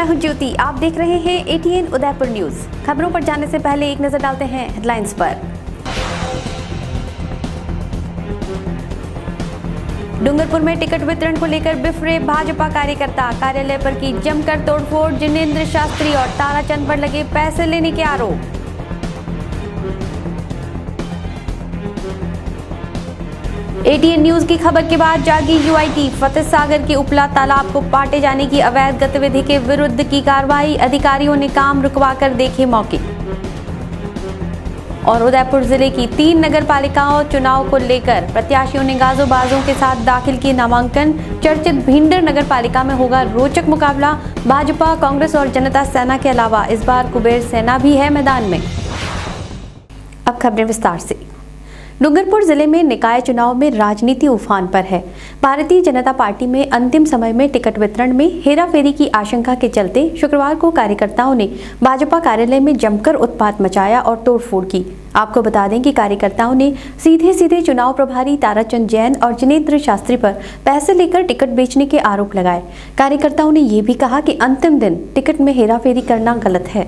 मैं हूं ज्योति। आप देख रहे हैं एटीएन उदयपुर न्यूज। खबरों पर जाने से पहले एक नजर डालते हैं हेडलाइंस पर। डूंगरपुर में टिकट वितरण को लेकर बिफरे भाजपा कार्यकर्ता, कार्यालय पर की जमकर तोड़फोड़। जिनेंद्र शास्त्री और ताराचंद पर लगे पैसे लेने के आरोप। एटीएन न्यूज की खबर के बाद जागी यूआईटी। फतेह सागर के उपला तालाब को पाटे जाने की अवैध गतिविधि के विरुद्ध की कार्रवाई, अधिकारियों ने काम रुकवाकर देखे मौके। और उदयपुर जिले की 3 नगर पालिकाओं चुनाव को लेकर प्रत्याशियों ने गाजों बाजों के साथ दाखिल किए नामांकन। चर्चित भिंडर नगर पालिका में होगा रोचक मुकाबला। भाजपा, कांग्रेस और जनता सेना के अलावा इस बार कुबेर सेना भी है मैदान में। अब खबरें विस्तार से। डूंगरपुर जिले में निकाय चुनाव में राजनीति उफान पर है। भारतीय जनता पार्टी में अंतिम समय में टिकट वितरण में हेराफेरी की आशंका के चलते शुक्रवार को कार्यकर्ताओं ने भाजपा कार्यालय में जमकर उत्पात मचाया और तोड़फोड़ की। आपको बता दें कि कार्यकर्ताओं ने सीधे चुनाव प्रभारी ताराचंद जैन और जिनेंद्र शास्त्री पर पैसे लेकर टिकट बेचने के आरोप लगाए। कार्यकर्ताओं ने ये भी कहा कि अंतिम दिन टिकट में हेराफेरी करना गलत है।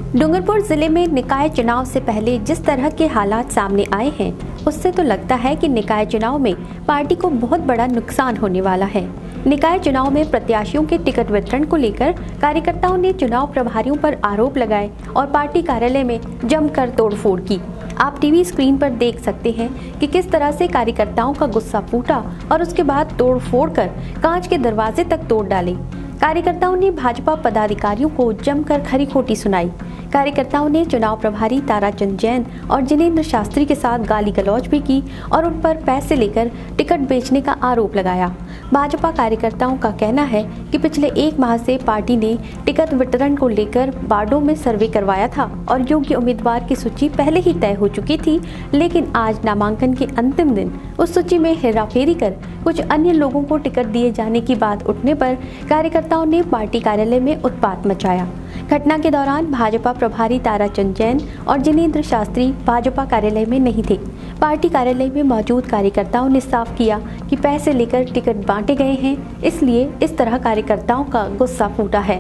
डूंगरपुर जिले में निकाय चुनाव से पहले जिस तरह के हालात सामने आए हैं, उससे तो लगता है कि निकाय चुनाव में पार्टी को बहुत बड़ा नुकसान होने वाला है। निकाय चुनाव में प्रत्याशियों के टिकट वितरण को लेकर कार्यकर्ताओं ने चुनाव प्रभारियों पर आरोप लगाए और पार्टी कार्यालय में जमकर तोड़फोड़ की। आप टीवी स्क्रीन पर देख सकते हैं कि किस तरह से कार्यकर्ताओं का गुस्सा फूटा और उसके बाद तोड़फोड़ कर कांच के दरवाजे तक तोड़ डाले। कार्यकर्ताओं ने भाजपा पदाधिकारियों को जमकर खरी खोटी सुनाई। कार्यकर्ताओं ने चुनाव प्रभारी ताराचंद जैन और जिनेंद्र शास्त्री के साथ गाली गलौज भी की और उन पर पैसे लेकर टिकट बेचने का आरोप लगाया। भाजपा कार्यकर्ताओं का कहना है कि पिछले 1 माह से पार्टी ने टिकट वितरण को लेकर वार्डों में सर्वे करवाया था और योग्य उम्मीदवार की सूची पहले ही तय हो चुकी थी, लेकिन आज नामांकन के अंतिम दिन उस सूची में हेराफेरी कर कुछ अन्य लोगों को टिकट दिए जाने की बात उठने पर कार्यकर्ताओं ने पार्टी कार्यालय में उत्पात मचाया। घटना के दौरान भाजपा प्रभारी ताराचंद जैन और जिनेंद्र शास्त्री भाजपा कार्यालय में नहीं थे। पार्टी कार्यालय में मौजूद कार्यकर्ताओं ने साफ किया कि पैसे लेकर टिकट बांटे गए हैं, इसलिए इस तरह कार्यकर्ताओं का गुस्सा फूटा है।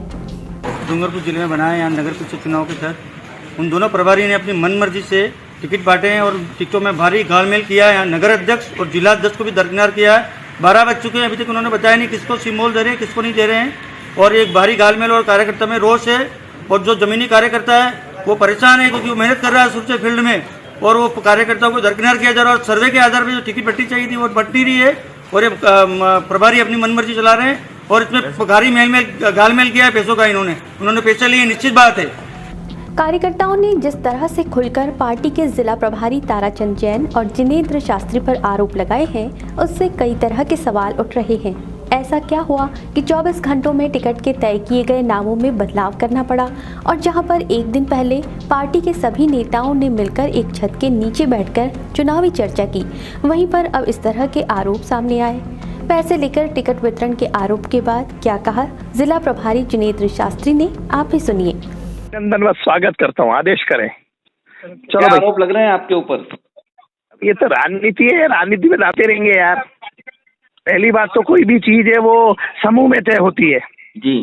डूंगरपुर जिले में बना है यहाँ नगर परिषद चुनाव के तहत उन दोनों प्रभारी ने अपनी मनमर्जी से टिकट बांटे हैं और टिकटों में भारी घालमेल किया है। यहाँ नगर अध्यक्ष और जिला अध्यक्ष को भी दरकिनार किया है। 12 बज चुके हैं, अभी तक उन्होंने बताया नहीं किसको सिमोल दे रहे हैं, किसको नहीं दे रहे हैं। और एक भारी घालमेल और कार्यकर्ता में रोष है। और जो जमीनी कार्यकर्ता है वो परेशान है क्योंकि वो मेहनत कर रहा है सुरक्षा फील्ड में और वो कार्यकर्ताओं को दरकिनार किया जा रहा है। और सर्वे के आधार पर जो टिकट बट्टी चाहिए थी वो बट नहीं रही है और ये प्रभारी अपनी मनमर्जी चला रहे हैं और इसमें भारी घालमेल किया है पैसों का। उन्होंने पैसे लिए, निश्चित बात है। कार्यकर्ताओं ने जिस तरह से खुलकर पार्टी के जिला प्रभारी ताराचंद जैन और जिनेंद्र शास्त्री पर आरोप लगाए हैं, उससे कई तरह के सवाल उठ रहे हैं। ऐसा क्या हुआ कि 24 घंटों में टिकट के तय किए गए नामों में बदलाव करना पड़ा और जहां पर एक दिन पहले पार्टी के सभी नेताओं ने मिलकर एक छत के नीचे बैठकर चुनावी चर्चा की, वहीं पर अब इस तरह के आरोप सामने आए। पैसे लेकर टिकट वितरण के आरोप के बाद क्या कहा जिला प्रभारी जिनेंद्र शास्त्री ने, आप ही सुनिए। धन्यवाद, स्वागत करता हूँ, आदेश करें। चलो, आरोप लग रहे हैं आपके ऊपर। ये तो राजनीति है, राजनीति में लाते रहेंगे यार। पहली बात तो कोई भी चीज है वो समूह में तय होती है जी।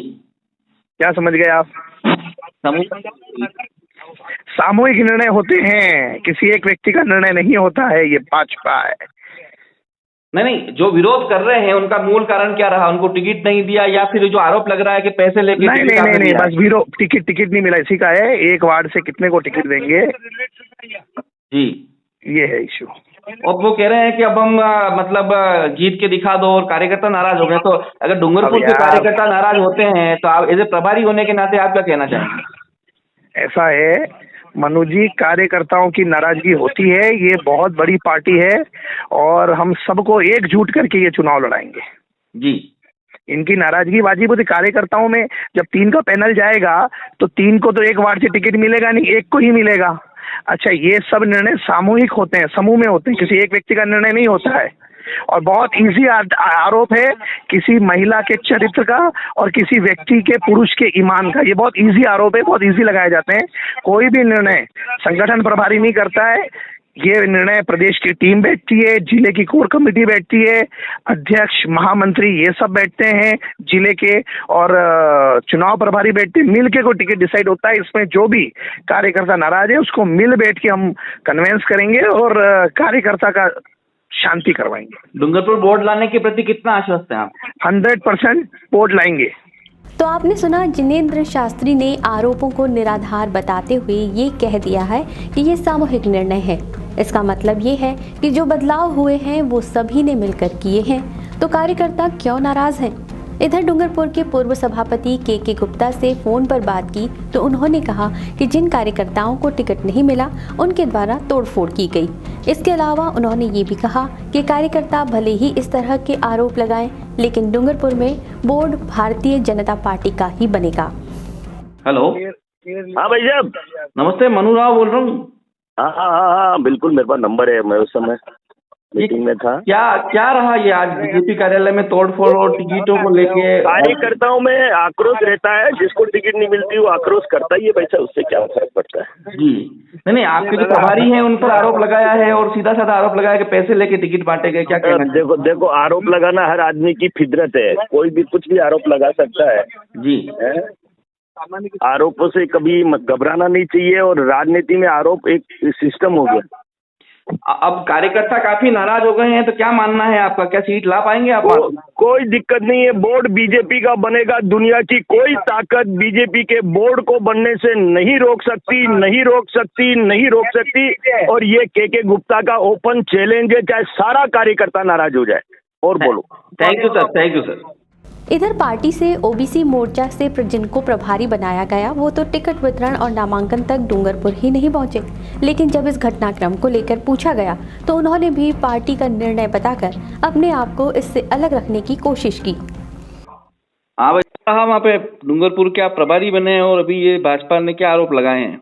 क्या समझ गए आप? सामूहिक निर्णय होते हैं, किसी एक व्यक्ति का निर्णय नहीं होता है। ये भाजपा है। नहीं, जो विरोध कर रहे हैं उनका मूल कारण क्या रहा? उनको टिकट नहीं दिया या फिर जो आरोप लग रहा है कि पैसे लेके? नहीं, बस विरोध, टिकट नहीं मिला इसी का है। एक वार्ड से कितने को टिकट देंगे जी, ये है इशू। और वो कह रहे हैं कि अब हम मतलब जीत के दिखा दो और कार्यकर्ता नाराज हो गए। तो अगर डूंगरपुर के कार्यकर्ता नाराज होते हैं तो आप एज ए प्रभारी होने के नाते आप क्या कहना चाहेंगे? ऐसा है मनु जी, कार्यकर्ताओं की नाराजगी होती है। ये बहुत बड़ी पार्टी है और हम सबको एकजुट करके ये चुनाव लड़ाएंगे जी। इनकी नाराजगी वाजिब होती। कार्यकर्ताओं में जब 3 का पैनल जाएगा तो 3 को तो एक वार्ड से टिकट मिलेगा नहीं, एक को ही मिलेगा। अच्छा, ये सब निर्णय सामूहिक होते हैं, समूह में होते हैं, किसी एक व्यक्ति का निर्णय नहीं होता है। और बहुत इजी आरोप है किसी महिला के चरित्र का और किसी व्यक्ति के, पुरुष के ईमान का। ये बहुत इजी आरोप है, बहुत इजी लगाए जाते हैं। कोई भी निर्णय संगठन प्रभारी नहीं करता है, ये निर्णय प्रदेश की टीम बैठती है, जिले की कोर कमेटी बैठती है, अध्यक्ष महामंत्री ये सब बैठते हैं जिले के, और चुनाव प्रभारी बैठते हैं, मिल के कोई टिकट डिसाइड होता है। इसमें जो भी कार्यकर्ता नाराज है उसको मिल बैठ के हम कन्वेंस करेंगे और कार्यकर्ता का शांति करवाएंगे। डूंगरपुर बोर्ड लाने के प्रति कितना आश्वस्त हैं आप? 100% बोर्ड लाएंगे। तो आपने सुना, जिनेंद्र शास्त्री ने आरोपों को निराधार बताते हुए ये कह दिया है कि ये सामूहिक निर्णय है। इसका मतलब ये है कि जो बदलाव हुए हैं वो सभी ने मिलकर किए हैं, तो कार्यकर्ता क्यों नाराज हैं? इधर डूंगरपुर के पूर्व सभापति के गुप्ता से फोन पर बात की तो उन्होंने कहा कि जिन कार्यकर्ताओं को टिकट नहीं मिला उनके द्वारा तोड़फोड़ की गई। इसके अलावा उन्होंने ये भी कहा कि कार्यकर्ता भले ही इस तरह के आरोप लगाएं, लेकिन डूंगरपुर में बोर्ड भारतीय जनता पार्टी का ही बनेगा। हेलो, हाँ भाई साहब, नमस्ते, मनु राव बोल रहा हूँ। हाँ बिल्कुल, मेरे पास नंबर है, मैं उस समय मीटिंग में था। क्या रहा ये आज बीजेपी कार्यालय में तोड़फोड़ और टिकटों को लेके? कार्यकर्ताओं में आक्रोश रहता है, जिसको टिकट नहीं मिलती वो आक्रोश करता ही है भाई साहब, उससे क्या फर्क पड़ता है। जी नहीं, आपके जो प्रभारी हैं उन पर आरोप लगाया है और सीधा साधा आरोप लगाया कि पैसे लेके टिकट बांटे गए, क्या कहना? देखो आरोप लगाना हर आदमी की फितरत है, कोई भी कुछ भी आरोप लगा सकता है जी। आरोपों से कभी घबराना नहीं चाहिए, और राजनीति में आरोप एक सिस्टम हो गया। अब कार्यकर्ता काफी नाराज हो गए हैं, तो क्या मानना है आपका? क्या सीट ला पाएंगे आप? कोई दिक्कत नहीं है, बोर्ड बीजेपी का बनेगा। दुनिया की कोई ताकत बीजेपी के बोर्ड को बनने से नहीं रोक सकती। और ये के गुप्ता का ओपन चैलेंज है, चाहे सारा कार्यकर्ता नाराज हो जाए। और बोलो। Thank you sir. इधर पार्टी से ओबीसी मोर्चा से जिनको प्रभारी बनाया गया वो तो टिकट वितरण और नामांकन तक डूंगरपुर ही नहीं पहुंचे, लेकिन जब इस घटनाक्रम को लेकर पूछा गया तो उन्होंने भी पार्टी का निर्णय बताकर अपने आप को इससे अलग रखने की कोशिश की। हाँ भाई, वहाँ पे डूंगरपुर के आप प्रभारी बने हैं और अभी ये भाजपा ने क्या आरोप लगाए हैं?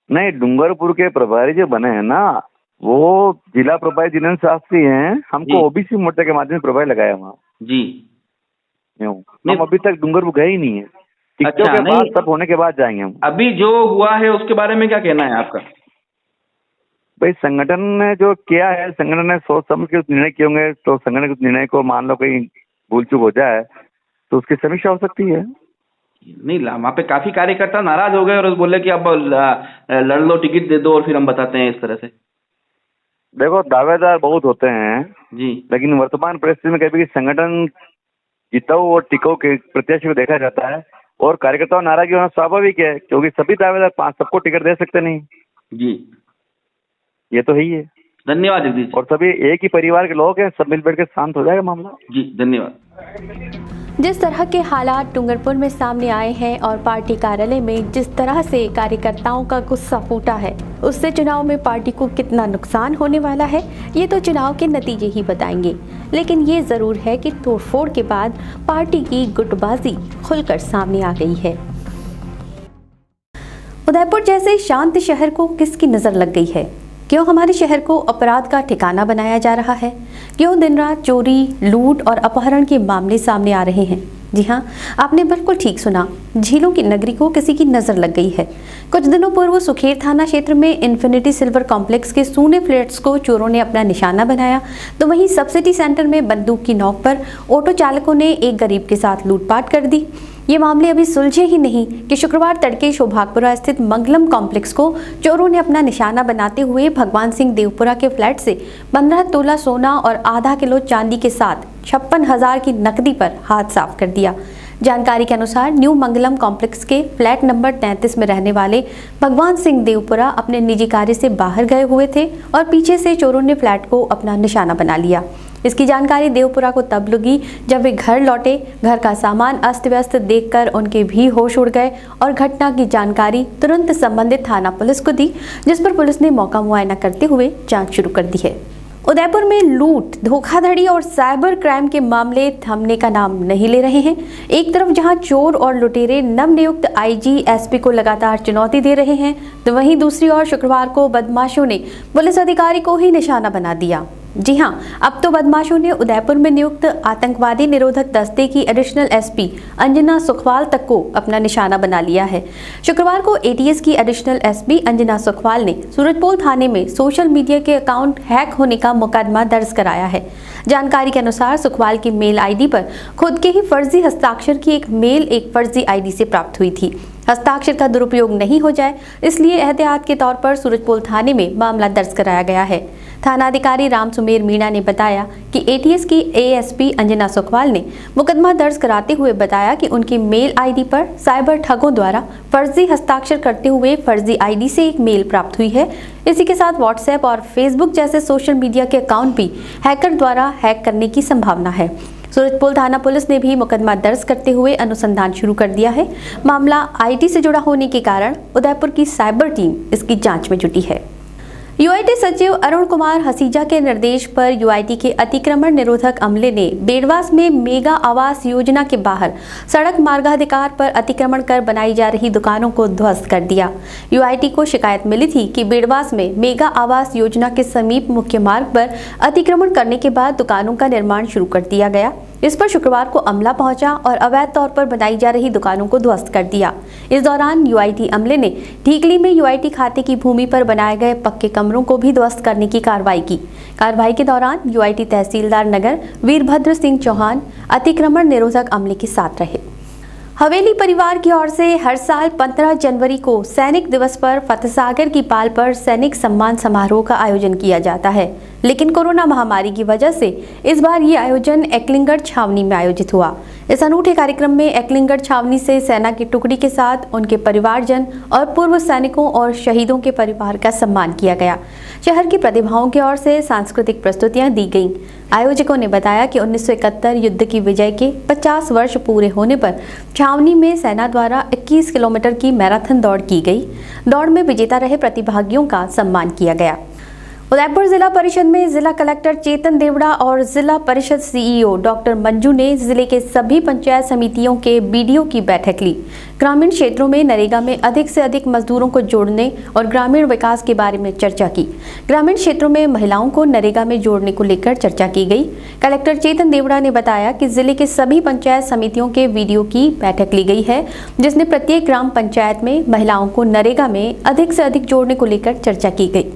नहीं, डूंगरपुर के प्रभारी जो बने हैं ना, वो जिला प्रभारी जिनेंद्र शास्त्री हैं। हमको ओबीसी मोर्चा के माध्यम से प्रभारी लगाया वहाँ जी। हम अभी तक डूंगरपुर गए ही नहीं है। टिकटों के बाद सब होने के बाद जाएंगे हम। अभी जो हुआ है उसके बारे में क्या कहना है आपका? भाई, संगठन ने जो किया है, संगठन ने सोच समझ के निर्णय किए होंगे, तो संगठन के निर्णय को मान लो कहीं भूल चूक हो जाए तो उसकी समीक्षा हो सकती है। नहीं, वहाँ पे काफी कार्यकर्ता नाराज हो गए और बोले कि अब लड़ लो, टिकट दे दो और फिर हम बताते हैं, इस तरह से। देखो, दावेदार बहुत होते हैं जी, लेकिन वर्तमान परिस्थिति में कभी संगठन जिताऊ और टिकाऊ के प्रत्याशी को देखा जाता है, और कार्यकर्ताओं नाराजगी होना स्वाभाविक है, क्योंकि सभी दावेदार 5 सबको टिकट दे सकते नहीं जी। ये तो है ही है। धन्यवाद जगदीश। और सभी एक ही परिवार के लोग हैं, सब मिल बैठ के शांत हो जाएगा मामला। जी धन्यवाद। जिस तरह के हालात डूंगरपुर में सामने आए हैं और पार्टी कार्यालय में जिस तरह से कार्यकर्ताओं का गुस्सा फूटा है, उससे चुनाव में पार्टी को कितना नुकसान होने वाला है ये तो चुनाव के नतीजे ही बताएंगे। लेकिन ये जरूर है कि तोड़फोड़ के बाद पार्टी की गुटबाजी खुलकर सामने आ गई है। उदयपुर जैसे शांत शहर को किसकी नजर लग गई है? क्यों हमारे शहर को अपराध का ठिकाना बनाया जा रहा है? क्यों दिन रात चोरी, लूट और अपहरण के मामले सामने आ रहे हैं? जी हाँ, आपने बिल्कुल ठीक सुना, झीलों की नगरी को किसी की नजर लग गई है। कुछ दिनों पूर्व सुखेर थाना क्षेत्र में इन्फिनिटी सिल्वर कॉम्प्लेक्स के सूने फ्लैट्स को चोरों ने अपना निशाना बनाया, तो वहीं सब्सिडी सेंटर में बंदूक की नोक पर ऑटो चालकों ने एक गरीब के साथ लूटपाट कर दी। ये मामले अभी सुलझे ही नहीं कि शुक्रवार तड़के शोभागपुरा स्थित मंगलम कॉम्प्लेक्स को चोरों ने अपना निशाना बनाते हुए भगवान सिंह देवपुरा के फ्लैट से 15 तोला सोना और आधा किलो चांदी के साथ 56,000 की नकदी पर हाथ साफ कर दिया। जानकारी के अनुसार न्यू मंगलम कॉम्प्लेक्स के फ्लैट नंबर 33 में रहने वाले भगवान सिंह देवपुरा अपने निजी कार्य से बाहर गए हुए थे और पीछे से चोरों ने फ्लैट को अपना निशाना बना लिया। इसकी जानकारी देवपुरा को तब लगी जब वे घर लौटे। घर का सामान अस्त व्यस्त देखकर उनके भी होश उड़ गए और घटना की जानकारी तुरंत संबंधित थाना पुलिस को दी, जिस पर पुलिस ने मौका मुआयना करते हुए जांच शुरू कर दी है। उदयपुर में लूट, धोखाधड़ी और साइबर क्राइम के मामले थमने का नाम नहीं ले रहे हैं। एक तरफ जहां चोर और लुटेरे नवनियुक्त आईजी एसपी को लगातार चुनौती दे रहे हैं, तो वहीं दूसरी ओर शुक्रवार को बदमाशों ने पुलिस अधिकारी को ही निशाना बना दिया। जी हां, अब तो बदमाशों ने उदयपुर में नियुक्त आतंकवादी निरोधक दस्ते की एडिशनल एसपी अंजना सुखवाल तक को अपना निशाना बना लिया है। शुक्रवार को एटीएस की एडिशनल एसपी अंजना सुखवाल ने सूरजपोल थाने में सोशल मीडिया के अकाउंट हैक होने का मुकदमा दर्ज कराया है। जानकारी के अनुसार सुखवाल की मेल आईडी पर खुद के ही फर्जी हस्ताक्षर की एक मेल एक फर्जी आईडी से प्राप्त हुई थी। हस्ताक्षर का दुरुपयोग नहीं हो जाए इसलिए एहतियात के तौर पर सूरजपोल थाने में मामला दर्ज कराया गया है। थानाधिकारी राम सुमेर मीणा ने बताया कि एटीएस की एएसपी अंजना सुखवाल ने मुकदमा दर्ज कराते हुए बताया कि उनकी मेल आईडी पर साइबर ठगों द्वारा फर्जी हस्ताक्षर करते हुए फर्जी आईडी से एक मेल प्राप्त हुई है। इसी के साथ व्हाट्सएप और फेसबुक जैसे सोशल मीडिया के अकाउंट भी हैकर द्वारा हैक करने की संभावना है। सूरजपोल थाना पुलिस ने भी मुकदमा दर्ज करते हुए अनुसंधान शुरू कर दिया है। मामला आईटी से जुड़ा होने के कारण उदयपुर की साइबर टीम इसकी जांच में जुटी है। यूआईटी सचिव अरुण कुमार हसीजा के निर्देश पर यूआईटी के अतिक्रमण निरोधक अमले ने बेड़वास में मेगा आवास योजना के बाहर सड़क मार्गाधिकार पर अतिक्रमण कर बनाई जा रही दुकानों को ध्वस्त कर दिया। यूआईटी को शिकायत मिली थी कि बेड़वास में मेगा आवास योजना के समीप मुख्य मार्ग पर अतिक्रमण करने के बाद दुकानों का निर्माण शुरू कर दिया गया। इस पर शुक्रवार को अमला पहुंचा और अवैध तौर पर बनाई जा रही दुकानों को ध्वस्त कर दिया। इस दौरान यूआईटी अमले ने ठीकली में यूआईटी खाते की भूमि पर बनाए गए पक्के कमरों को भी ध्वस्त करने की कार्रवाई की। कार्रवाई के दौरान यूआईटी तहसीलदार नगर वीरभद्र सिंह चौहान अतिक्रमण निरोधक अमले के साथ रहे। हवेली परिवार की ओर से हर साल 15 जनवरी को सैनिक दिवस पर फतेहसागर की पाल पर सैनिक सम्मान समारोह का आयोजन किया जाता है, लेकिन कोरोना महामारी की वजह से इस बार ये आयोजन एकलिंगगढ़ छावनी में आयोजित हुआ। इस अनूठे कार्यक्रम में एकलिंगगढ़ छावनी से सेना की टुकड़ी के साथ उनके परिवारजन और पूर्व सैनिकों और शहीदों के परिवार का सम्मान किया गया। शहर की प्रतिभाओं की ओर से सांस्कृतिक प्रस्तुतियां दी गईं। आयोजकों ने बताया कि 1971 युद्ध की विजय के 50 वर्ष पूरे होने पर छावनी में सेना द्वारा 21 किलोमीटर की मैराथन दौड़ की गई। दौड़ में विजेता रहे प्रतिभागियों का सम्मान किया गया। उदयपुर जिला परिषद में जिला कलेक्टर चेतन देवड़ा और जिला परिषद सीईओ डॉक्टर मंजू ने जिले के सभी पंचायत समितियों के बीडीओ की बैठक ली। ग्रामीण क्षेत्रों में नरेगा में अधिक से अधिक मजदूरों को जोड़ने और ग्रामीण विकास के बारे में चर्चा की। ग्रामीण क्षेत्रों में महिलाओं को नरेगा में जोड़ने को लेकर चर्चा की गई। कलेक्टर चेतन देवड़ा ने बताया कि जिले के सभी पंचायत समितियों के बीडीओ की बैठक ली गई है, जिसमें प्रत्येक ग्राम पंचायत में महिलाओं को नरेगा में अधिक से अधिक जोड़ने को लेकर चर्चा की गई।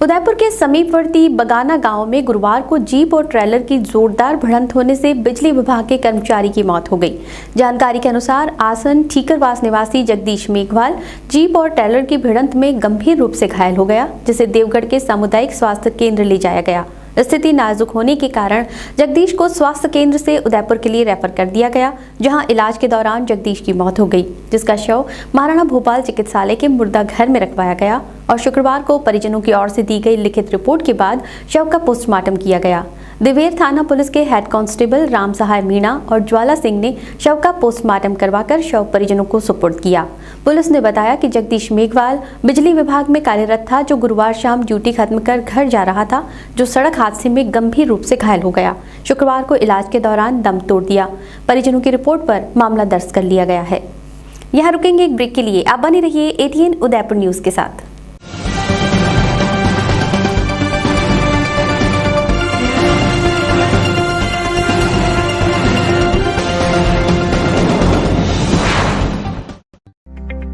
उदयपुर के समीपवर्ती बगाना गांव में गुरुवार को जीप और ट्रेलर की जोरदार भिड़ंत होने से बिजली विभाग के कर्मचारी की मौत हो गई। जानकारी के अनुसार आसन ठीकरवास निवासी जगदीश मेघवाल जीप और ट्रेलर की भिड़ंत में गंभीर रूप से घायल हो गया, जिसे देवगढ़ के सामुदायिक स्वास्थ्य केंद्र ले जाया गया। स्थिति नाजुक होने के कारण जगदीश को स्वास्थ्य केंद्र से उदयपुर के लिए रेफर कर दिया गया, जहां इलाज के दौरान जगदीश की मौत हो गई, जिसका शव महाराणा भोपाल चिकित्सालय के मुर्दा घर में रखवाया गया और शुक्रवार को परिजनों की ओर से दी गई लिखित रिपोर्ट के बाद शव का पोस्टमार्टम किया गया। दिवेर थाना पुलिस के हेड कांस्टेबल राम सहाय मीणा और ज्वाला सिंह ने शव का पोस्टमार्टम करवाकर शव परिजनों को सुपुर्द किया। पुलिस ने बताया कि जगदीश मेघवाल बिजली विभाग में कार्यरत था, जो गुरुवार शाम ड्यूटी खत्म कर घर जा रहा था, जो सड़क हादसे में गंभीर रूप से घायल हो गया। शुक्रवार को इलाज के दौरान दम तोड़ दिया। परिजनों की रिपोर्ट पर मामला दर्ज कर लिया गया है। यहाँ रुकेंगे एक ब्रेक के लिए। आप बने रहिए एटीएन उदयपुर न्यूज के साथ।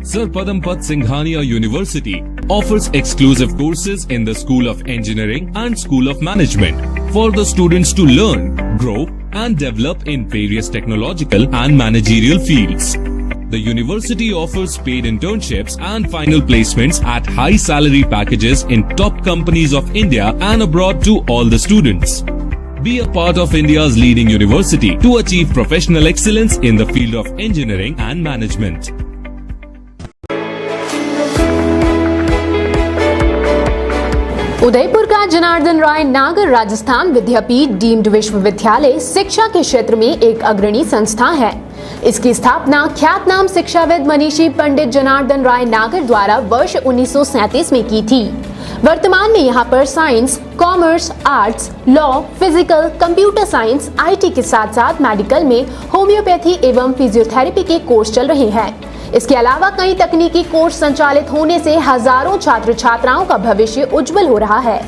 Sir Padampat Singhania University offers exclusive courses in the School of Engineering and School of Management for the students to learn, grow and develop in various technological and managerial fields. The university offers paid internships and final placements at high salary packages in top companies of India and abroad to all the students. Be a part of India's leading university to achieve professional excellence in the field of engineering and management. Udaipur का जनार्दन राय नागर राजस्थान विद्यापीठ deemed विश्वविद्यालय शिक्षा के क्षेत्र में एक अग्रणी संस्था है। इसकी स्थापना ख्यातनाम शिक्षाविद मनीषी पंडित जनार्दन राय नागर द्वारा वर्ष 1937 में की थी। वर्तमान में यहाँ पर science, commerce, arts, law, physical, computer science, IT के साथ साथ मेडिकल में होम्योपैथी एवं फिजियोथेरेपी के कोर्स चल रहे हैं। इसके अलावा कई तकनीकी कोर्स संचालित होने से हजारों छात्र छात्राओं का भविष्य उज्जवल हो रहा है।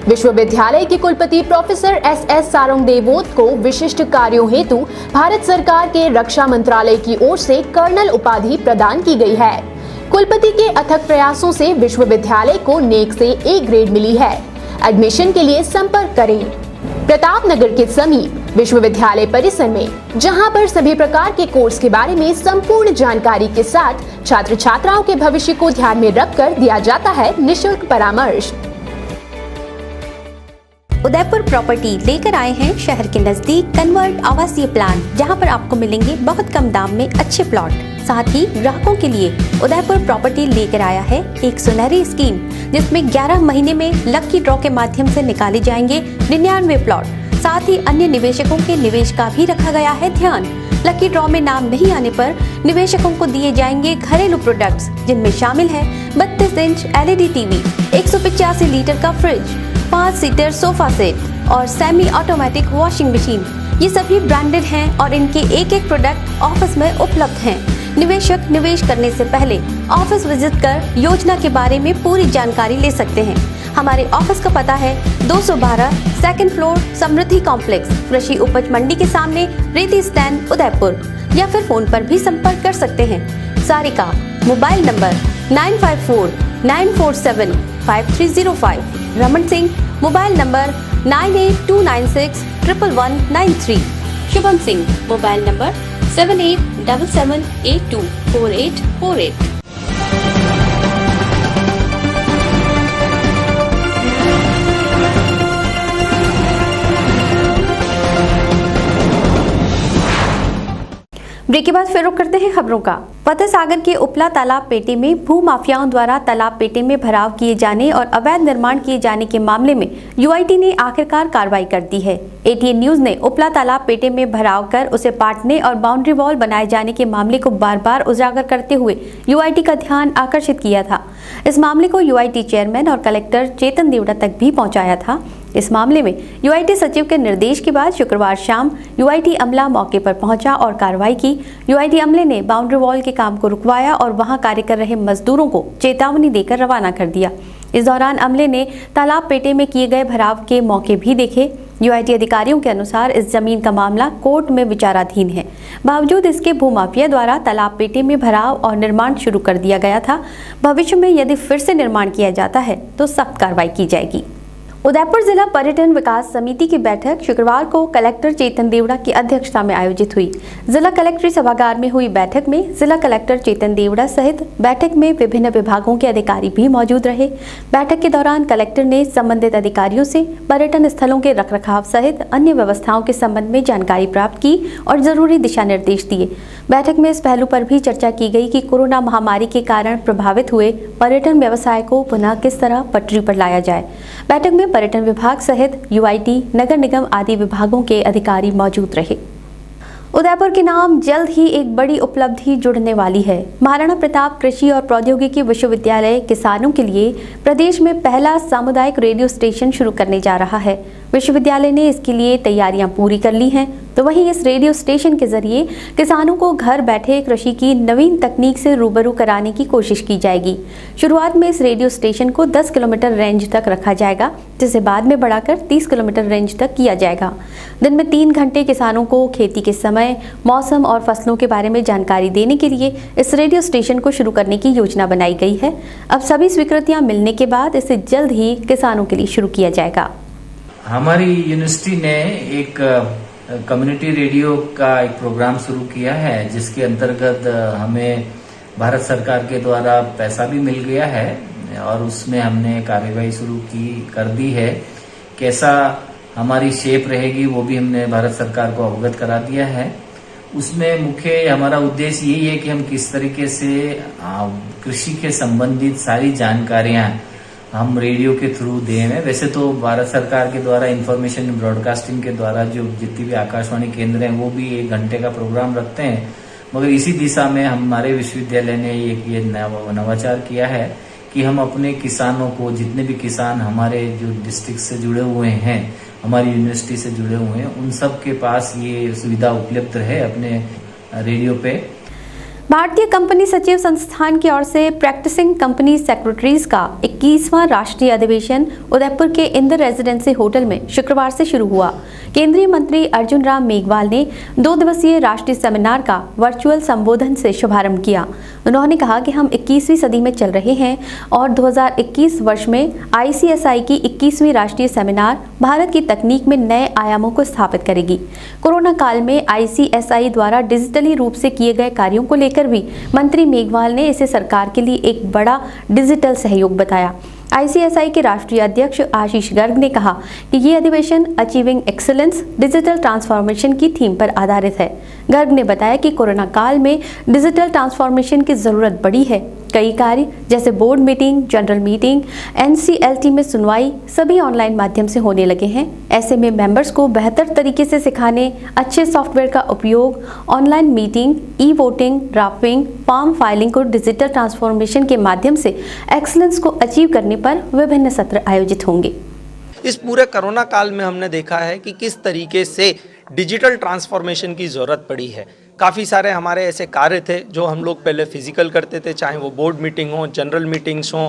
विश्वविद्यालय के कुलपति प्रोफेसर एस सारंगदेवोत को विशिष्ट कार्यों हेतु भारत सरकार के रक्षा मंत्रालय की ओर से कर्नल उपाधि प्रदान की गई है। कुलपति के अथक प्रयासों से विश्वविद्यालय को नेक से ए ग्रेड मिली है। एडमिशन के लिए संपर्क करें प्रतापनगर के समीप विश्वविद्यालय परिसर में, जहां पर सभी प्रकार के कोर्स के बारे में संपूर्ण जानकारी के साथ छात्र छात्राओं के भविष्य को ध्यान में रखकर दिया जाता है निःशुल्क परामर्श। उदयपुर प्रॉपर्टी लेकर आए हैं शहर के नजदीक कन्वर्ट आवासीय प्लान, जहां पर आपको मिलेंगे बहुत कम दाम में अच्छे प्लॉट। साथ ही ग्राहकों के लिए उदयपुर प्रॉपर्टी लेकर आया है एक सुनहरी स्कीम, जिसमें 11 महीने में लकी ड्रॉ के माध्यम से निकाले जाएंगे 99 प्लॉट। साथ ही अन्य निवेशकों के निवेश का भी रखा गया है ध्यान। लकी ड्रॉ में नाम नहीं आने पर निवेशकों को दिए जाएंगे घरेलू प्रोडक्ट्स, जिनमें शामिल है 32 इंच LED टीवी, 185 लीटर का फ्रिज, 5 सीटर सोफा सेट और सेमी ऑटोमेटिक वॉशिंग मशीन। ये सभी ब्रांडेड हैं और इनके एक एक प्रोडक्ट ऑफिस में उपलब्ध हैं। निवेशक निवेश करने से पहले ऑफिस विजिट कर योजना के बारे में पूरी जानकारी ले सकते हैं। हमारे ऑफिस का पता है 212 सेकंड फ्लोर समृद्धि कॉम्प्लेक्स, कृषि उपज मंडी के सामने, रेती स्टैंड, उदयपुर। या फिर फोन पर भी संपर्क कर सकते हैं। Sarika mobile number 9549475305। Raman Singh mobile number 9829611193। Shubham Singh mobile number 7877824848। Break के बाद फिर रुक करते हैं खबरों का। फतेह सागर के उपला तालाब पेटे में भू माफियाओं द्वारा तालाब पेटे में भराव किए जाने और अवैध निर्माण किए जाने के मामले में UIT ने आखिरकार कार्रवाई कर दी है। ATN न्यूज ने उपला तालाब पेटे में भराव कर उसे पाटने और बाउंड्री वॉल बनाए जाने के मामले को बार बार उजागर करते हुए UIT का ध्यान आकर्षित किया था। इस मामले को UIT चेयरमैन और कलेक्टर चेतन देवड़ा तक भी पहुंचाया था। इस मामले में UIT सचिव के निर्देश के बाद शुक्रवार शाम UIT अमला मौके पर पहुंचा और कार्रवाई की। UIT अमले ने बाउंड्री वॉल के काम को रुकवाया और वहां कार्य कर रहे मजदूरों को चेतावनी देकर रवाना कर दिया। इस दौरान अमले ने तालाब पेटे में किए गए भराव के मौके भी देखे। UIT अधिकारियों के अनुसार इस जमीन का मामला कोर्ट में विचाराधीन है। बावजूद इसके भूमाफिया द्वारा तालाब पेटे में भराव और निर्माण शुरू कर दिया गया था। भविष्य में यदि फिर से निर्माण किया जाता है तो सख्त कार्रवाई की जाएगी। उदयपुर जिला पर्यटन विकास समिति की बैठक शुक्रवार को कलेक्टर चेतन देवड़ा की अध्यक्षता में आयोजित हुई। जिला कलेक्ट्री सभागार में हुई बैठक में जिला कलेक्टर चेतन देवड़ा सहित बैठक में विभिन्न विभागों के अधिकारी भी मौजूद रहे। बैठक के दौरान कलेक्टर ने संबंधित अधिकारियों से पर्यटन स्थलों के रखरखाव सहित अन्य व्यवस्थाओं के संबंध में जानकारी प्राप्त की और जरूरी दिशा निर्देश दिए। बैठक में इस पहलू पर भी चर्चा की गई कि कोरोना महामारी के कारण प्रभावित हुए पर्यटन व्यवसाय को पुनः किस तरह पटरी पर लाया जाए। बैठक में पर्यटन विभाग सहित UIT, नगर निगम आदि विभागों के अधिकारी मौजूद रहे। उदयपुर के नाम जल्द ही एक बड़ी उपलब्धि जुड़ने वाली है। महाराणा प्रताप कृषि और प्रौद्योगिकी विश्वविद्यालय किसानों के लिए प्रदेश में पहला सामुदायिक रेडियो स्टेशन शुरू करने जा रहा है। विश्वविद्यालय ने इसके लिए तैयारियां पूरी कर ली हैं, तो वहीं इस रेडियो स्टेशन के जरिए किसानों को घर बैठे कृषि की नवीन तकनीक से रूबरू कराने की कोशिश की जाएगी। शुरुआत में इस रेडियो स्टेशन को 10 किलोमीटर रेंज तक रखा जाएगा, जिसे बाद में बढ़ाकर 30 किलोमीटर रेंज तक किया जाएगा। दिन में 3 घंटे किसानों को खेती के समय, मौसम और फसलों के बारे में जानकारी देने के लिए इस रेडियो स्टेशन को शुरू करने की योजना बनाई गई है। अब सभी स्वीकृतियां मिलने के बाद इसे जल्द ही किसानों के लिए शुरू किया जाएगा। हमारी यूनिवर्सिटी ने एक कम्युनिटी रेडियो का एक प्रोग्राम शुरू किया है, जिसके अंतर्गत हमें भारत सरकार के द्वारा पैसा भी मिल गया है और उसमें हमने कार्यवाही शुरू कर दी है। कैसा हमारी शेप रहेगी वो भी हमने भारत सरकार को अवगत करा दिया है। उसमें मुख्य हमारा उद्देश्य यही है कि हम किस तरीके से कृषि के संबंधित सारी जानकारियां हम रेडियो के थ्रू दें। वैसे तो भारत सरकार के द्वारा इंफॉर्मेशन ब्रॉडकास्टिंग के द्वारा जो जितनी भी आकाशवाणी केंद्र हैं वो भी 1 घंटे का प्रोग्राम रखते हैं, मगर इसी दिशा में हमारे विश्वविद्यालय ने ये नवाचार किया है कि हम अपने किसानों को, जितने भी किसान हमारे जो डिस्ट्रिक्ट से जुड़े हुए हैं, हमारी यूनिवर्सिटी से जुड़े हुए हैं, उन सब के पास ये सुविधा उपलब्ध है अपने रेडियो पे। भारतीय कंपनी सचिव संस्थान की ओर से प्रैक्टिसिंग कंपनी सेक्रेटरीज का 21वां राष्ट्रीय अधिवेशन उदयपुर के इंदिरा रेजिडेंसी होटल में शुक्रवार से शुरू हुआ। केंद्रीय मंत्री अर्जुन राम मेघवाल ने 2 दिवसीय राष्ट्रीय सेमिनार का वर्चुअल संबोधन से शुभारंभ किया। उन्होंने कहा कि हम 21वीं सदी में चल रहे हैं और 2021 वर्ष में ICSI की 21वीं राष्ट्रीय सेमिनार भारत की तकनीक में नए आयामों को स्थापित करेगी। कोरोना काल में ICSI द्वारा डिजिटली रूप से किए गए कार्यों को लेकर भी मंत्री मेघवाल ने इसे सरकार के लिए एक बड़ा डिजिटल सहयोग बताया। ICSI के राष्ट्रीय अध्यक्ष आशीष गर्ग ने कहा कि ये अधिवेशन अचीविंग एक्सीलेंस डिजिटल ट्रांसफॉर्मेशन की थीम पर आधारित है। गर्ग ने बताया कि कोरोना काल में डिजिटल ट्रांसफॉर्मेशन की जरूरत बढ़ी है। कई कार्य जैसे board meeting, general meeting, NCLT में सुनवाई सभी ऑनलाइन माध्यम से होने लगे हैं। ऐसे में मेंबर्स को बेहतर तरीके से सिखाने, अच्छे सॉफ्टवेयर का उपयोग, online meeting, e-voting, drafting, form filing को डिजिटल ट्रांसफॉर्मेशन के माध्यम से एक्सीलेंस को अचीव करने पर विभिन्न सत्र आयोजित होंगे। इस पूरे कोरोना काल में हमने देखा है कि किस तरीके से डिजिटल ट्रांसफॉर्मेशन की ज़रूरत पड़ी है। काफ़ी सारे हमारे ऐसे कार्य थे जो हम लोग पहले फिजिकल करते थे, चाहे वो बोर्ड मीटिंग हो, जनरल मीटिंग्स हो,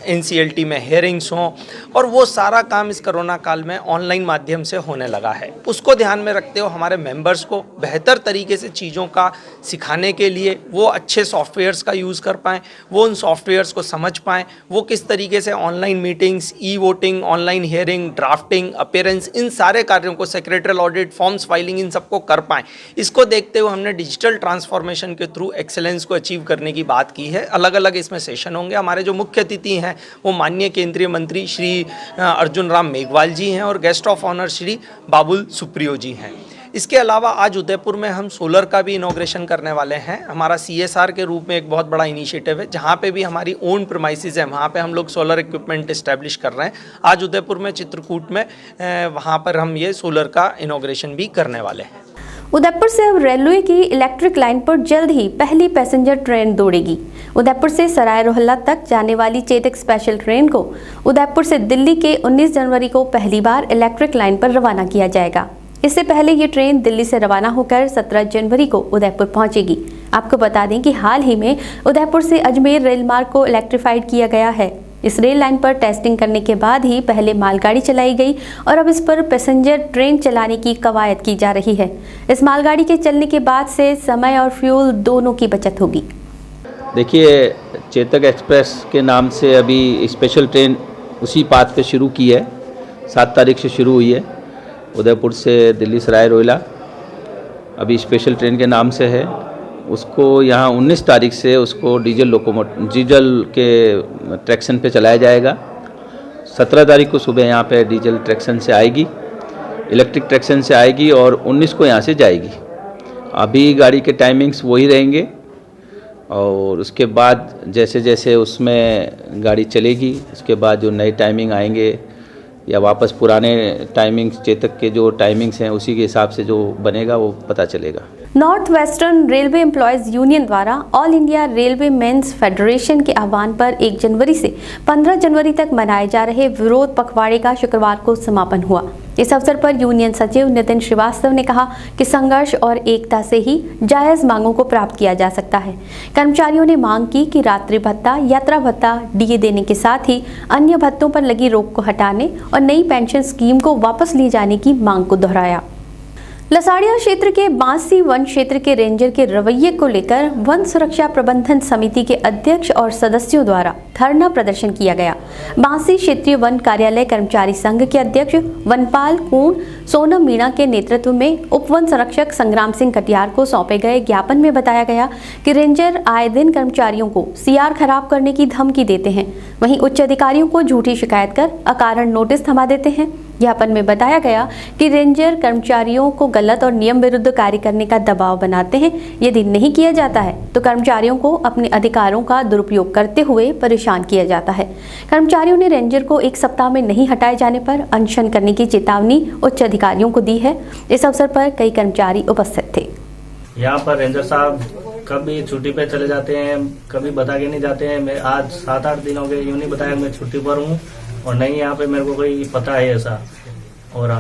NCLT में हेयरिंग्स हो, और वो सारा काम इस कोरोना काल में ऑनलाइन माध्यम से होने लगा है। उसको ध्यान में रखते हुए हमारे मेंबर्स को बेहतर तरीके से चीज़ों का सिखाने के लिए वो अच्छे सॉफ्टवेयर्स का यूज़ कर पाएँ, वो उन सॉफ्टवेयर्स को समझ पाएँ, वो किस तरीके से online meetings, e-voting, online hearing, drafting, appearance, इन सारे कार्यों को, सेक्रेटरियल ऑडिट, फॉर्म्स फाइलिंग, इन सबको कर पाएँ। इसको देखते हुए हमने डिजिटल ट्रांसफॉर्मेशन के थ्रू एक्सेलेंस को अचीव करने की बात की है। अलग अलग इसमें सेशन होंगे। हमारे जो मुख्य अतिथि हैं वो माननीय केंद्रीय मंत्री श्री अर्जुन राम मेघवाल जी हैं और guest of honour Shri Babul Supriyo जी हैं। इसके अलावा आज उदयपुर में हम सोलर का भी इनॉग्रेशन करने वाले हैं। हमारा CSR के रूप में एक बहुत बड़ा इनिशिएटिव है, जहाँ पे भी हमारी ओन प्रीमाइसेस है, वहाँ पे हम लोग सोलर इक्विपमेंट इस्टेब्लिश कर रहे हैं। आज उदयपुर में चित्रकूट में वहाँ पर हम ये सोलर का इनॉग्रेशन भी करने वाले हैं। उदयपुर से अब रेलवे की इलेक्ट्रिक लाइन पर जल्द ही पहली पैसेंजर ट्रेन दौड़ेगी। उदयपुर से सराय रोहिल्ला तक जाने वाली चेतक स्पेशल ट्रेन को उदयपुर से दिल्ली के 19 जनवरी को पहली बार इलेक्ट्रिक लाइन पर रवाना किया जाएगा। इससे पहले ये ट्रेन दिल्ली से रवाना होकर 17 जनवरी को उदयपुर पहुंचेगी। आपको बता दें कि हाल ही में उदयपुर से अजमेर रेल मार्ग को इलेक्ट्रीफाइड किया गया है। इस रेल लाइन पर टेस्टिंग करने के बाद ही पहले मालगाड़ी चलाई गई और अब इस पर पैसेंजर ट्रेन चलाने की कवायद की जा रही है। इस मालगाड़ी के चलने के बाद से समय और फ्यूल दोनों की बचत होगी। देखिए, चेतक एक्सप्रेस के नाम से अभी स्पेशल ट्रेन उसी पाथ पे शुरू की है। 7 तारीख से शुरू हुई है उदयपुर से दिल्ली सराय रोहिल्ला। अभी स्पेशल ट्रेन के नाम से है। उसको यहाँ 19 तारीख से उसको डीजल के ट्रैक्शन पे चलाया जाएगा। 17 तारीख को सुबह यहाँ पे डीजल ट्रैक्शन से आएगी, इलेक्ट्रिक ट्रैक्शन से आएगी और 19 को यहाँ से जाएगी। अभी गाड़ी के टाइमिंग्स वही रहेंगे और उसके बाद जैसे जैसे उसमें गाड़ी चलेगी उसके बाद जो नए टाइमिंग आएंगे या वापस पुराने टाइमिंग्स, चेतक के जो टाइमिंग्स हैं उसी के हिसाब से जो बनेगा वो पता चलेगा। North western railway employees union द्वारा all India railway men's federation के आह्वान पर 1 जनवरी से 15 जनवरी तक मनाए जा रहे विरोध पखवाड़े का शुक्रवार को समापन हुआ। इस अवसर पर यूनियन सचिव नितिन श्रीवास्तव ने कहा कि संघर्ष और एकता से ही जायज मांगों को प्राप्त किया जा सकता है। कर्मचारियों ने मांग की कि रात्रि भत्ता, यात्रा भत्ता, डीए देने के साथ ही अन्य भत्तों पर लगी रोक को हटाने और नई पेंशन स्कीम को वापस लिए जाने की मांग को दोहराया। लसाड़िया क्षेत्र के बांसी वन क्षेत्र के रेंजर के रवैये को लेकर वन सुरक्षा प्रबंधन समिति के अध्यक्ष और सदस्यों द्वारा धरना प्रदर्शन किया गया। बांसी क्षेत्रीय वन कार्यालय कर्मचारी संघ के अध्यक्ष वनपाल कुंड सोनम मीणा के नेतृत्व में उप वन संरक्षक संग्राम सिंह कटियार को सौंपे गए ज्ञापन में बताया गया कि रेंजर आए दिन कर्मचारियों को सीआर खराब करने की धमकी देते हैं, वहीं उच्च अधिकारियों को झूठी शिकायत कर अकारण नोटिस थमा देते हैं। ज्ञापन में बताया गया कि रेंजर कर्मचारियों को गलत और नियम विरुद्ध कार्य करने का दबाव बनाते हैं। यदि नहीं किया जाता है तो कर्मचारियों को अपने अधिकारों का दुरुपयोग करते हुए परेशान किया जाता है। कर्मचारियों ने रेंजर को 1 सप्ताह में नहीं हटाए जाने पर अनशन करने की चेतावनी उच्च अधिकारियों को दी है। इस अवसर पर कई कर्मचारी उपस्थित थे। यहाँ पर रेंजर साहब कभी छुट्टी पे चले जाते हैं, कभी बता के नहीं जाते हैं। मैं आज 7-8 दिन हो गए, यूं नहीं बताया मैं छुट्टी पर हूँ और नहीं यहाँ पे मेरे को कोई पता है ऐसा। और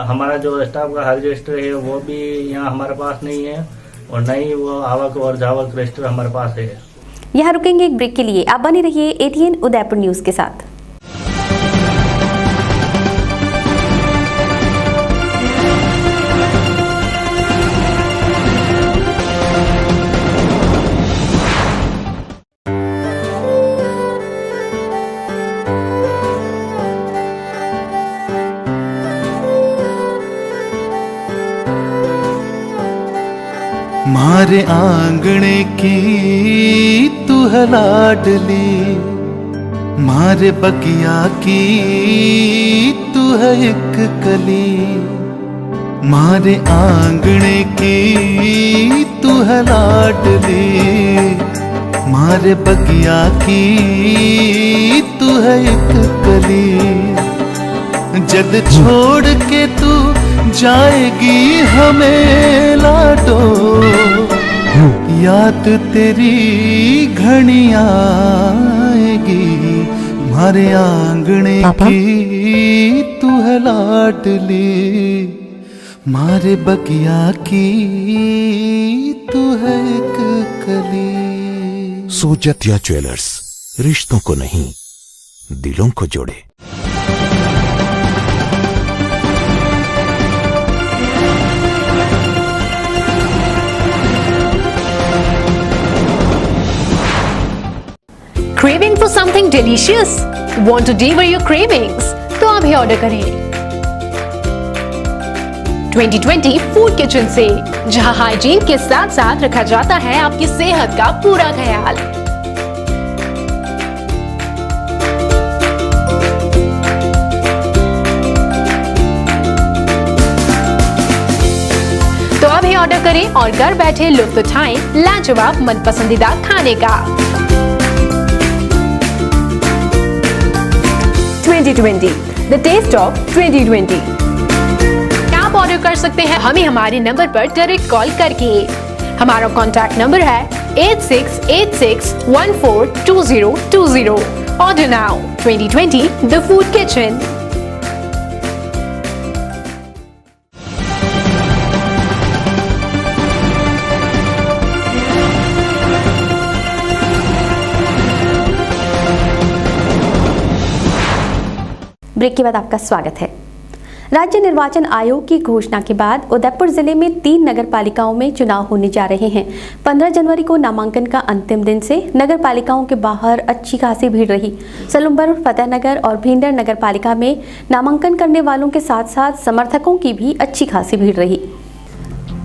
हमारा जो स्टाफ का रजिस्टर है वो भी यहाँ हमारे पास नहीं है और न ही वो आवक और जावक रजिस्टर हमारे पास है। यहाँ रुकेंगे एक ब्रेक के लिए। आप बने रहिए ATN उदयपुर न्यूज के साथ। मारे आंगणे की तू है लाडली, मारे बगिया की तू है एक कली। मारे आंगणे की तू है लाडली, मारे बगिया की तू है एक कली। जद छोड़ के तू जाएगी हमें लाडो, याद तेरी घनी आएगी। मारे आंगणे की तू है लाडली, मारे बगिया की तू है एक कली। सोजतिया ज्वेलर्स, रिश्तों को नहीं दिलों को जोड़े। Craving for something delicious? Want to devour your cravings? तो अभी ऑर्डर करें 2020 फूड किचन से, जहां हाइजीन के साथ साथ रखा जाता है आपकी सेहत का पूरा ख्याल। तो अभी ऑर्डर करें और घर बैठे लुत्फ उठाएं लाजवाब मनपसंदीदा खाने का। 2020, the taste of 2020। आप ऑर्डर कर सकते हैं हमें हमारे नंबर पर डायरेक्ट कॉल करके। हमारा कॉन्टैक्ट नंबर है 8686142020। Order now. 2020 the food kitchen. Break के बाद आपका स्वागत है। राज्य निर्वाचन आयोग की घोषणा के बाद उदयपुर जिले में 3 नगर पालिकाओं में चुनाव होने जा रहे हैं। 15 जनवरी को नामांकन का अंतिम दिन से नगर पालिकाओं के बाहर अच्छी खासी भीड़ रही। सलुम्बर, फतेहनगर और भिंडर नगर पालिका में नामांकन करने वालों के साथ साथ समर्थकों की भी अच्छी खासी भीड़ रही।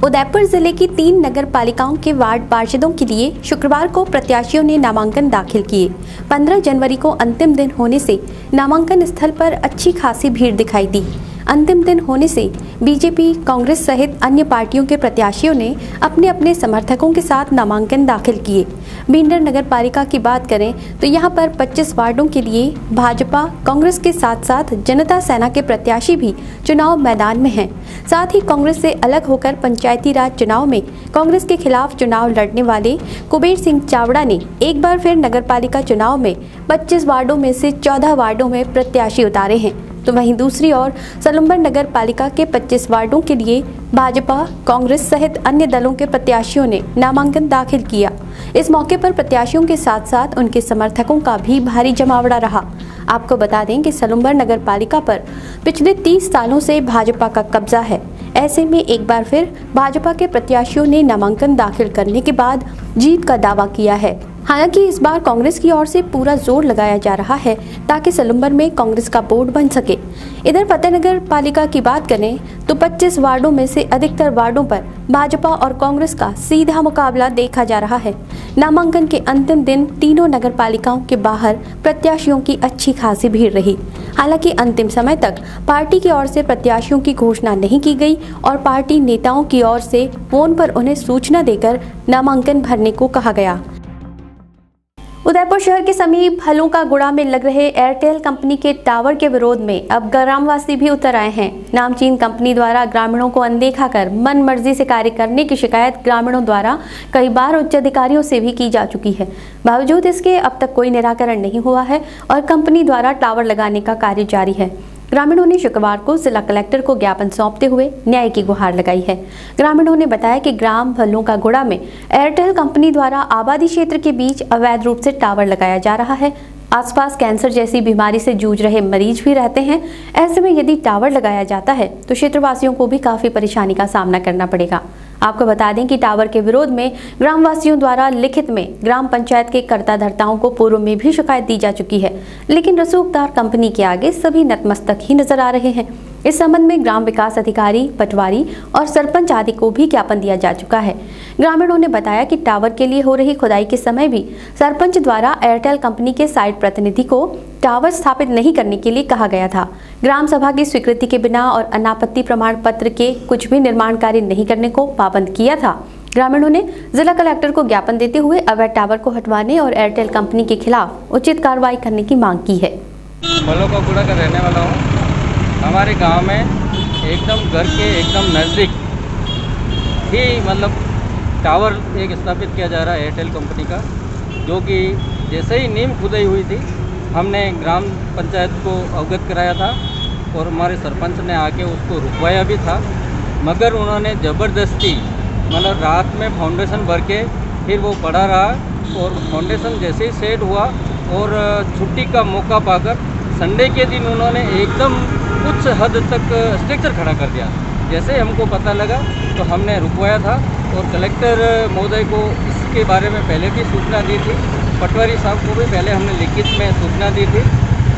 उदयपुर जिले की 3 नगर पालिकाओं के वार्ड पार्षदों के लिए शुक्रवार को प्रत्याशियों ने नामांकन दाखिल किए। 15 जनवरी को अंतिम दिन होने से नामांकन स्थल पर अच्छी खासी भीड़ दिखाई दी। अंतिम दिन होने से बीजेपी, कांग्रेस सहित अन्य पार्टियों के प्रत्याशियों ने अपने अपने समर्थकों के साथ नामांकन दाखिल किए। भिंडर नगर पालिका की बात करें तो यहां पर 25 वार्डों के लिए भाजपा, कांग्रेस के साथ साथ जनता सेना के प्रत्याशी भी चुनाव मैदान में हैं। साथ ही कांग्रेस से अलग होकर पंचायती राज चुनाव में कांग्रेस के खिलाफ चुनाव लड़ने वाले कुबेर सिंह चावड़ा ने एक बार फिर नगर पालिका चुनाव में 25 वार्डों में से 14 वार्डों में प्रत्याशी उतारे हैं। तो वहीं दूसरी ओर सलुम्बर नगर पालिका के 25 वार्डों के लिए भाजपा, कांग्रेस सहित अन्य दलों के प्रत्याशियों ने नामांकन दाखिल किया। इस मौके पर प्रत्याशियों के साथ साथ उनके समर्थकों का भी भारी जमावड़ा रहा। आपको बता दें कि सलुम्बर नगर पालिका पर पिछले 30 सालों से भाजपा का कब्जा है। ऐसे में एक बार फिर भाजपा के प्रत्याशियों ने नामांकन दाखिल करने के बाद जीत का दावा किया है। हालांकि इस बार कांग्रेस की ओर से पूरा जोर लगाया जा रहा है ताकि सलुम्बर में कांग्रेस का बोर्ड बन सके। इधर फतेहनगर पालिका की बात करें तो 25 वार्डों में से अधिकतर वार्डों पर भाजपा और कांग्रेस का सीधा मुकाबला देखा जा रहा है। नामांकन के अंतिम दिन तीनों नगर पालिकाओं के बाहर प्रत्याशियों की अच्छी खासी भीड़ रही। हालांकि अंतिम समय तक पार्टी की ओर से प्रत्याशियों की घोषणा नहीं की गई और पार्टी नेताओं की ओर से फोन पर उन्हें सूचना देकर नामांकन भरने को कहा गया। उदयपुर शहर के समीप हलूकागुड़ा में लग रहे एयरटेल कंपनी के टावर के विरोध में अब ग्रामवासी भी उतर आए हैं। नामचीन कंपनी द्वारा ग्रामीणों को अनदेखा कर मन मर्जी से कार्य करने की शिकायत ग्रामीणों द्वारा कई बार उच्च अधिकारियों से भी की जा चुकी है। बावजूद इसके अब तक कोई निराकरण नहीं हुआ है और कंपनी द्वारा टावर लगाने का कार्य जारी है। ग्रामीणों ने शुक्रवार को जिला कलेक्टर को ज्ञापन सौंपते हुए न्याय की गुहार लगाई है। ग्रामीणों ने बताया कि ग्राम भल्लोकागुड़ा में एयरटेल कंपनी द्वारा आबादी क्षेत्र के बीच अवैध रूप से टावर लगाया जा रहा है। आसपास कैंसर जैसी बीमारी से जूझ रहे मरीज भी रहते हैं। ऐसे में यदि टावर लगाया जाता है तो क्षेत्रवासियों को भी काफी परेशानी का सामना करना पड़ेगा। आपको बता दें कि टावर के विरोध में ग्रामवासियों द्वारा लिखित में ग्राम पंचायत के कर्ता-धर्ताओं को पूर्व में भी शिकायत दी जा चुकी है, लेकिन रसूखदार कंपनी के आगे सभी नतमस्तक ही नजर आ रहे हैं। इस संबंध में ग्राम विकास अधिकारी, पटवारी और सरपंच आदि को भी ज्ञापन दिया जा चुका है। ग्रामीणों ने बताया कि टावर के लिए हो रही खुदाई के समय भी सरपंच द्वारा एयरटेल कंपनी के साइट प्रतिनिधि को टावर स्थापित नहीं करने के लिए कहा गया था। ग्राम सभा की स्वीकृति के बिना और अनापत्ति प्रमाण पत्र के कुछ भी निर्माण कार्य नहीं करने को पाबंद किया था। ग्रामीणों ने जिला कलेक्टर को ज्ञापन देते हुए अवैध टावर को हटवाने और एयरटेल कंपनी के खिलाफ उचित कार्रवाई करने की मांग की है। भल्लोकागुड़ा का रहने वाला हूँ। हमारे गांव में एकदम घर के एकदम नज़दीक ही मतलब टावर एक स्थापित किया जा रहा है एयरटेल कंपनी का, जो कि जैसे ही नींव खुदाई हुई थी हमने ग्राम पंचायत को अवगत कराया था और हमारे सरपंच ने आके उसको रुकवाया भी था, मगर उन्होंने ज़बरदस्ती मतलब रात में फाउंडेशन भर के फिर वो पड़ा रहा और फाउंडेशन जैसे ही सेट हुआ और छुट्टी का मौका पाकर संडे के दिन उन्होंने एकदम कुछ हद तक स्ट्रक्चर खड़ा कर दिया। जैसे हमको पता लगा तो हमने रुकवाया था और कलेक्टर महोदय को इसके बारे में पहले भी सूचना दी थी। पटवारी साहब को भी पहले हमने लिखित में सूचना दी थी।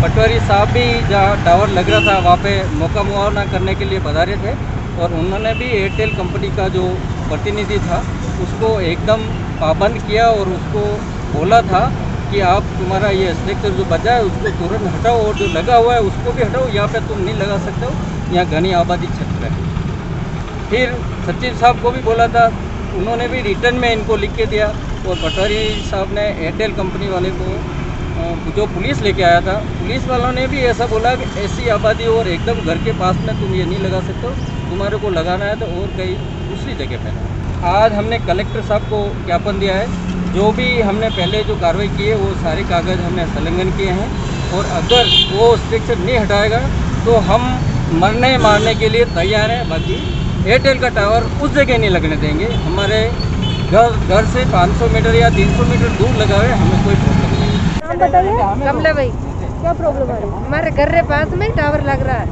पटवारी साहब भी जहाँ टावर लग रहा था वहाँ पे मौका मुआवना करने के लिए पधारे थे और उन्होंने भी एयरटेल कंपनी का जो प्रतिनिधि था उसको एकदम पाबंद किया और उसको बोला था कि आप तुम्हारा ये स्ट्रक्चर जो बचा है उसको तुरंत हटाओ और जो लगा हुआ है उसको भी हटाओ, यहाँ पे तुम नहीं लगा सकते हो, यहाँ घनी आबादी क्षेत्र है। फिर सचिव साहब को भी बोला था, उन्होंने भी रिटर्न में इनको लिख के दिया और पटवारी साहब ने एयरटेल कंपनी वाले को जो पुलिस लेके आया था, पुलिस वालों ने भी ऐसा बोला कि ऐसी आबादी और एकदम घर के पास में तुम ये नहीं लगा सकते हो, तुम्हारे को लगाना है तो और कहीं दूसरी जगह पे। आज हमने कलेक्टर साहब को ज्ञापन दिया है, जो भी हमने पहले जो कार्रवाई की है वो सारे कागज़ हमने संलग्न किए हैं और अगर वो स्ट्रक्चर नहीं हटाएगा तो हम मरने मारने के लिए तैयार हैं। बाकी एयरटेल का टावर उस जगह नहीं लगने देंगे, हमारे घर से 500 मीटर या 300 मीटर दूर लगा हुआ है, हमें कोई प्रॉब्लम नहीं। बताइए कमला भाई, क्या प्रॉब्लम है? हमारे घर के पास में टावर लग रहा है,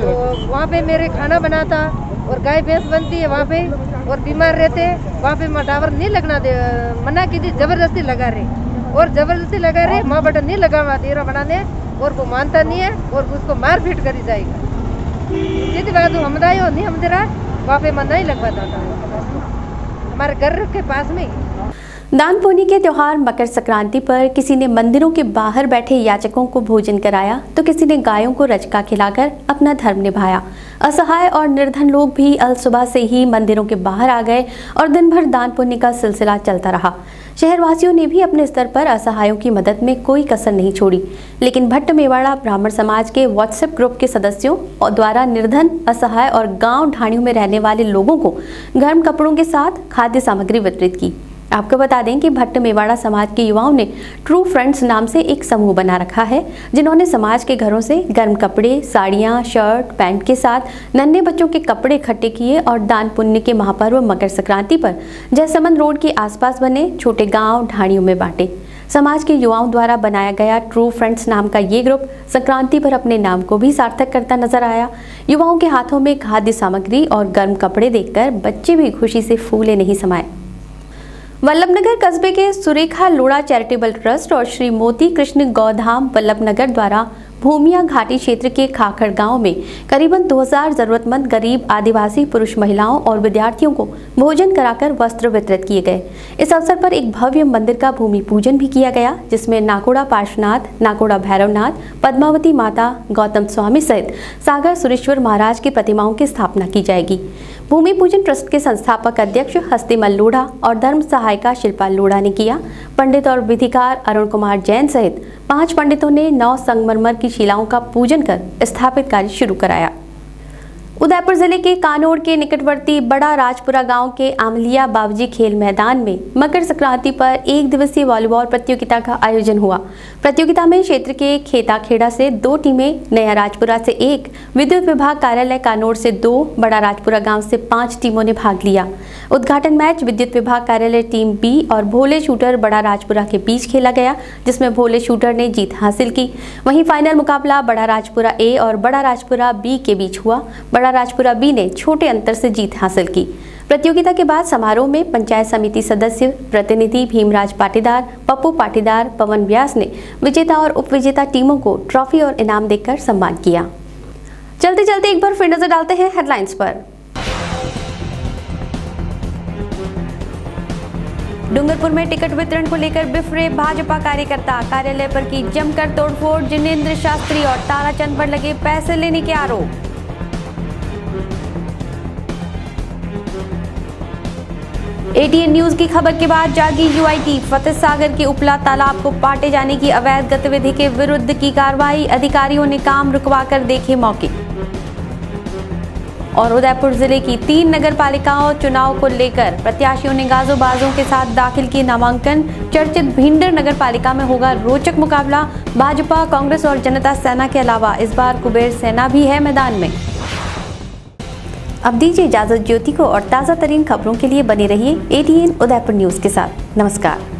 तो वहाँ पे मेरे खाना बनाता और गाय भैंस बनती है वहाँ पे और बीमार रहते वहाँ पे टावर नहीं लगना दे, मना की थी, जबरदस्ती लगा रहे और जबरदस्ती लगा रहे, माँ बटन नहीं लगा दे रहा बनाने और वो मानता नहीं है और उसको मार पीट करी जाएगा। सीधी बात हम दाई नहीं हम दे रहा वहाँ पे मन नहीं लगवाता था, हमारे घर के पास में। दान पुण्य के त्योहार मकर संक्रांति पर किसी ने मंदिरों के बाहर बैठे याचकों को भोजन कराया तो किसी ने गायों को रजका खिलाकर अपना धर्म निभाया। असहाय और निर्धन लोग भी अल सुबह से ही मंदिरों के बाहर आ गए और दिन भर दान पुण्य का सिलसिला चलता रहा। शहरवासियों ने भी अपने स्तर पर असहायों की मदद में कोई कसर नहीं छोड़ी, लेकिन भट्ट मेवाड़ा ब्राह्मण समाज के व्हाट्सएप ग्रुप के सदस्यों और द्वारा निर्धन, असहाय और गांव ढाणियों में रहने वाले लोगों को गर्म कपड़ों के साथ खाद्य सामग्री वितरित की। आपको बता दें कि भट्ट मेवाड़ा समाज के युवाओं ने ट्रू फ्रेंड्स नाम से एक समूह बना रखा है, जिन्होंने समाज के घरों से गर्म कपड़े, साड़ियां, शर्ट, पैंट के साथ नन्हे बच्चों के कपड़े इकट्ठे किए और दान पुण्य के महापर्व मकर संक्रांति पर जयसमंद रोड के आसपास बने छोटे गांव ढाणियों में बांटे। समाज के युवाओं द्वारा बनाया गया ट्रू फ्रेंड्स नाम का ये ग्रुप संक्रांति पर अपने नाम को भी सार्थक करता नजर आया। युवाओं के हाथों में खाद्य सामग्री और गर्म कपड़े देखकर बच्चे भी खुशी से फूले नहीं समाये। वल्लभनगर कस्बे के सुरेखा लोड़ा चैरिटेबल ट्रस्ट और श्री मोती कृष्ण गौधाम वल्लभनगर द्वारा भूमिया घाटी क्षेत्र के खाखड़ गांव में करीबन 2000 जरूरतमंद गरीब आदिवासी पुरुष महिलाओं और विद्यार्थियों को भोजन कराकर वस्त्र वितरित किए गए। इस अवसर पर एक भव्य मंदिर का भूमि पूजन भी किया गया, जिसमें नाकोड़ा पार्श्वनाथ, नाकोड़ा भैरवनाथ, पद्मावती माता, गौतम स्वामी सहित सागर सुरेश्वर महाराज की प्रतिमाओं की स्थापना की जाएगी। भूमि पूजन ट्रस्ट के संस्थापक अध्यक्ष हस्तिमल लोढ़ा और धर्म सहायिका शिल्पा लोढ़ा ने किया। पंडित और विधिकार अरुण कुमार जैन सहित 5 पंडितों ने 9 संगमरमर की शिलाओं का पूजन कर स्थापित कार्य शुरू कराया। उदयपुर जिले के कानोड़ के निकटवर्ती बड़ा राजपुरा गांव के आमलिया बाबूजी खेल मैदान में मकर संक्रांति पर एक दिवसीय वॉलीबॉल प्रतियोगिता का आयोजन हुआ। प्रतियोगिता में क्षेत्र के खेताखेड़ा से 2 टीमें, नया राजपुरा से 1, विद्युत विभाग कार्यालय कानोड़ से 2, बड़ा राजपुरा गांव से 5 टीमों ने भाग लिया। उद्घाटन मैच विद्युत विभाग कार्यालय टीम बी और भोले शूटर बड़ा राजपुरा के बीच खेला गया, जिसमें भोले शूटर ने जीत हासिल की। वहीं फाइनल मुकाबला बड़ा राजपुरा ए और बड़ा राजपुरा बी के बीच हुआ। बड़ा राजपुरा बी ने छोटे अंतर से जीत हासिल की। प्रतियोगिता के बाद समारोह में पंचायत समिति सदस्य प्रतिनिधि भीमराज पाटीदार, पप्पू पाटीदार, पवन व्यास ने विजेता और उपविजेता टीमों को ट्रॉफी और इनाम देकर सम्मान किया। चलते चलते एक बार फिर नजर डालते हैं हेडलाइंस पर। डूंगरपुर में टिकट वितरण को लेकर बिफरे भाजपा कार्यकर्ता, कार्यालय पर की जमकर तोड़फोड़, जिनेंद्र शास्त्री और ताराचंद पर लगे पैसे लेने के आरोप। एटीएन न्यूज की खबर के बाद जागी यूआईटी, फतेह सागर के उपला तालाब को पाटे जाने की अवैध गतिविधि के विरुद्ध की कार्रवाई, अधिकारियों ने काम रुकवाकर देखे मौके। और उदयपुर जिले की 3 नगर पालिकाओं चुनाव को लेकर प्रत्याशियों ने गाजों बाजों के साथ दाखिल की नामांकन, चर्चित भिंडर नगर पालिका में होगा रोचक मुकाबला। भाजपा, कांग्रेस और जनता सेना के अलावा इस बार कुबेर सेना भी है मैदान में। अब दीजिए इजाजत ज्योति को और ताज़ा तरीन खबरों के लिए बने रहिए एटीएन उदयपुर न्यूज के साथ। नमस्कार।